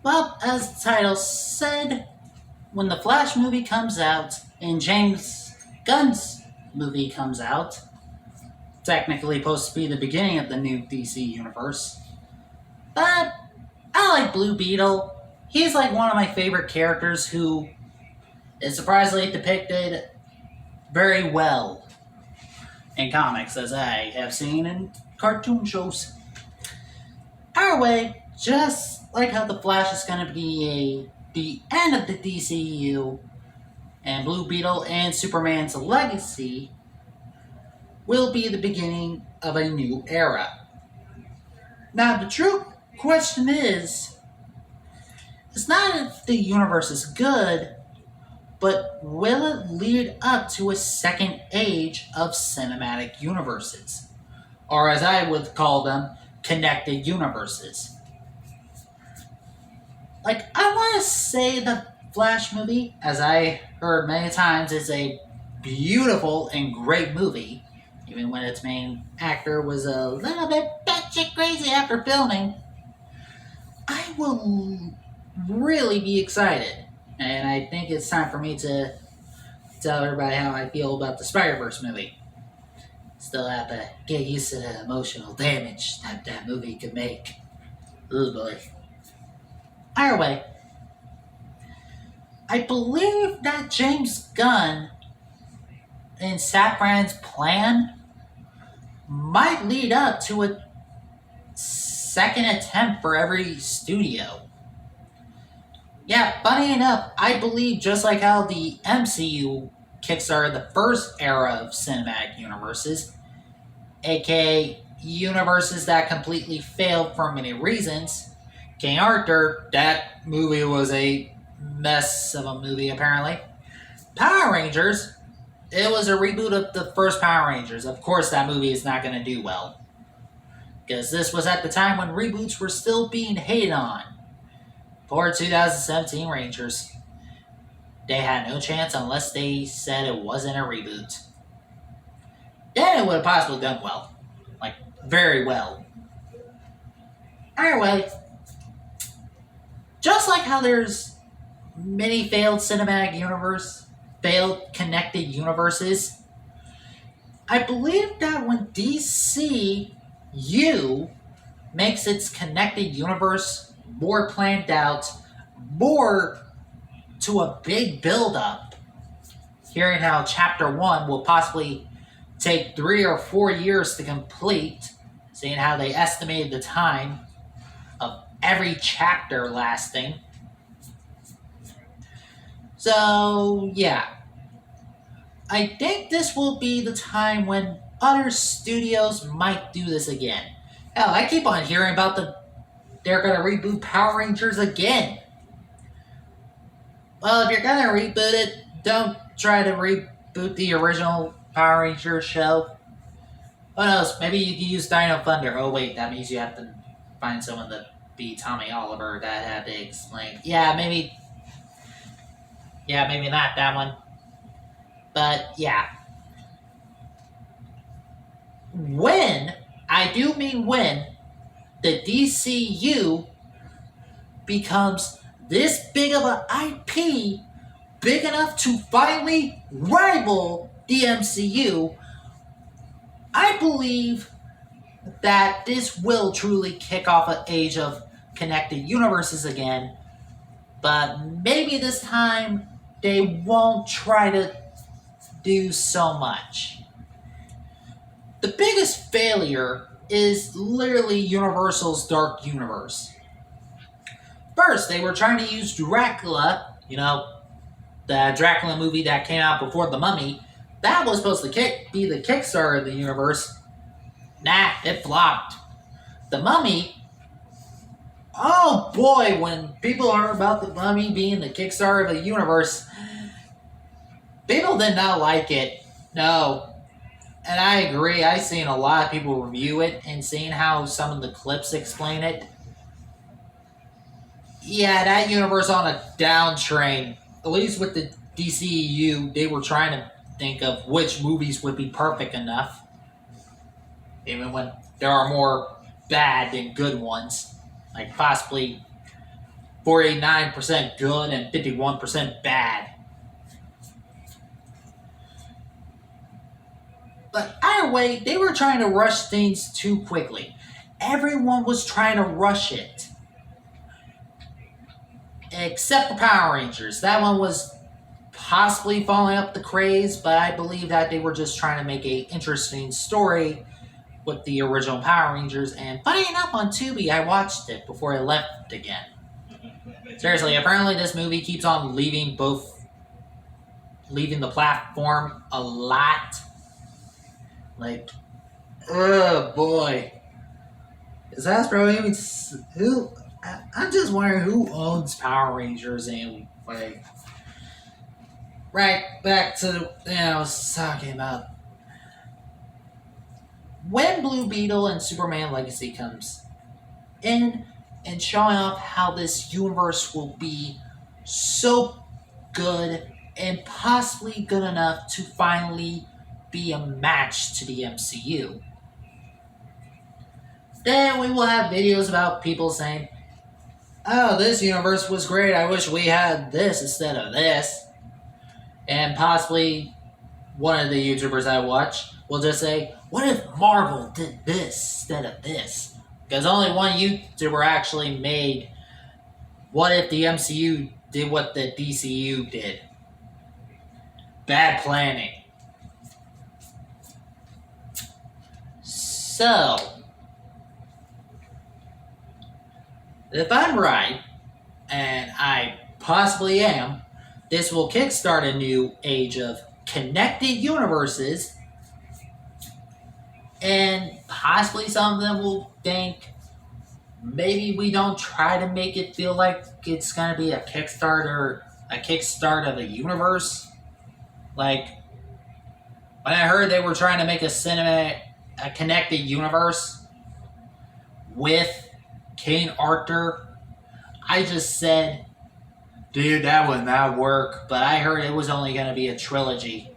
Well, as the title said, when the Flash movie comes out and James Gunn's movie comes out, technically supposed to be the beginning of the new DC universe, but I like Blue Beetle. He's like one of my favorite characters who is surprisingly depicted very well in comics, as I have seen in cartoon shows. Our way, just like how the Flash is going to be the end of the DCU, and Blue Beetle and Superman's legacy will be the beginning of a new era. Now, the true question is, it's not if the universe is good, but will it lead up to a second age of cinematic universes? Or as I would call them, connected universes. Like, I want to say the Flash movie, as I heard many times, is a beautiful and great movie, even when its main actor was a little bit batshit crazy after filming. I will really be excited, and I think it's time for me to tell everybody how I feel about the Spider-Verse movie. Still have to get used to the emotional damage that movie could make. Oh boy. Either way, I believe that James Gunn and Safran's plan might lead up to a second attempt for every studio. Yeah, funny enough, I believe just like how the MCU kickstarted the first era of cinematic universes, aka universes that completely failed for many reasons. King Arthur, that movie was a mess of a movie apparently. Power Rangers, it was a reboot of the first Power Rangers. Of course that movie is not going to do well. Because this was at the time when reboots were still being hated on. For 2017 Rangers, they had no chance unless they said it wasn't a reboot. Then it would have possibly done well. Like, very well. Anyway, just like how there's many failed cinematic universe, failed connected universes, I believe that when DCU makes its connected universe more planned out, more to a big build up, hearing how Chapter 1 will possibly take 3 or 4 years to complete, seeing how they estimated the time of every chapter lasting. So, yeah. I think this will be the time when other studios might do this again. Hell, I keep on hearing about they're gonna reboot Power Rangers again. Well, if you're gonna reboot it, don't try to reboot the original Power Rangers show. Who knows? Maybe you can use Dino Thunder. Oh wait, that means you have to find someone to be Tommy Oliver that had to explain. Yeah, maybe. Yeah, maybe not that one. But yeah. When, I do mean when, the DCU becomes this big of an IP, big enough to finally rival the MCU, I believe that this will truly kick off an age of connected universes again, but maybe this time they won't try to do so much. The biggest failure is literally Universal's Dark Universe. First, they were trying to use Dracula, the Dracula movie that came out before The Mummy. That was supposed to be the Kickstarter of the universe. Nah, it flopped. The Mummy, oh boy, when people heard about The Mummy being the Kickstarter of the universe, people did not like it. No. And I agree, I've seen a lot of people review it and seeing how some of the clips explain it. Yeah, that universe on a down train. At least with the DCEU, they were trying to think of which movies would be perfect enough. Even when there are more bad than good ones. Like possibly 49% good and 51% bad. But either way, they were trying to rush things too quickly. Everyone was trying to rush it. Except the Power Rangers. That one was possibly following up the craze, but I believe that they were just trying to make an interesting story with the original Power Rangers. And funny enough, on Tubi, I watched it before I left again. Seriously, apparently this movie keeps on leaving the platform a lot. Like, oh boy. Is Hasbro even who? I'm just wondering who owns Power Rangers and like. Right back to I was talking about when Blue Beetle and Superman Legacy comes in and showing off how this universe will be so good and possibly good enough to finally be a match to the MCU. Then we will have videos about people saying, oh, this universe was great, I wish we had this instead of this. And possibly one of the YouTubers I watch will just say, what if Marvel did this instead of this? Because only one YouTuber actually made, what if the MCU did what the DCU did? Bad planning. So, if I'm right, and I possibly am, this will kickstart a new age of connected universes, and possibly some of them will think maybe we don't try to make it feel like it's going to be a kickstart of a universe. Like, when I heard they were trying to make a connected universe with King Arthur, I just said, dude, that would not work. But I heard it was only going to be a trilogy.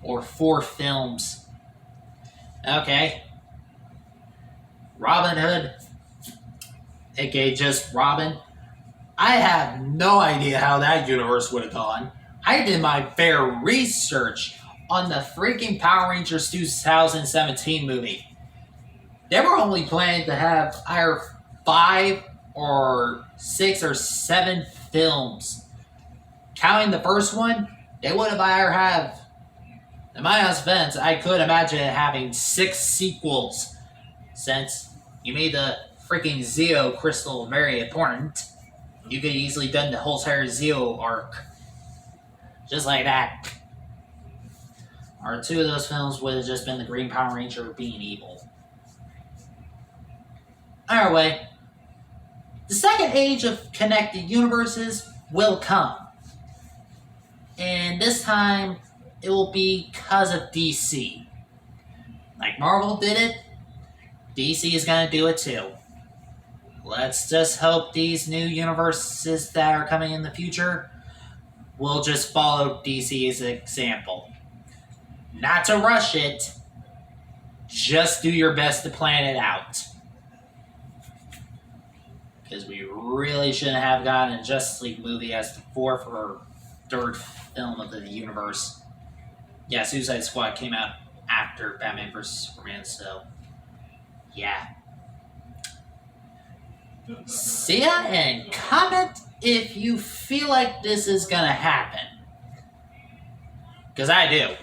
Or 4 films. Okay. Robin Hood, aka just Robin. I have no idea how that universe would have gone. I did my fair research on the freaking Power Rangers 2017 movie. They were only planning to have either 5 or 6 or 7 films. Counting the first one, they would have either have, in my offense, I could imagine having 6 sequels. Since you made the freaking Zeo crystal very important, you could easily done the whole entire Zeo arc. Just like that. Or 2 of those films would have just been the Green Power Ranger being evil. Either way, the second age of connected universes will come. And this time, it will be because of DC. Like Marvel did it, DC is going to do it too. Let's just hope these new universes that are coming in the future will just follow DC's example. Not to rush it, just do your best to plan it out. Because we really shouldn't have gotten a Justice League movie as the 4th or 3rd film of the universe. Yeah, Suicide Squad came out after Batman vs. Superman, so yeah. See ya, and comment if you feel like this is gonna happen. Because I do.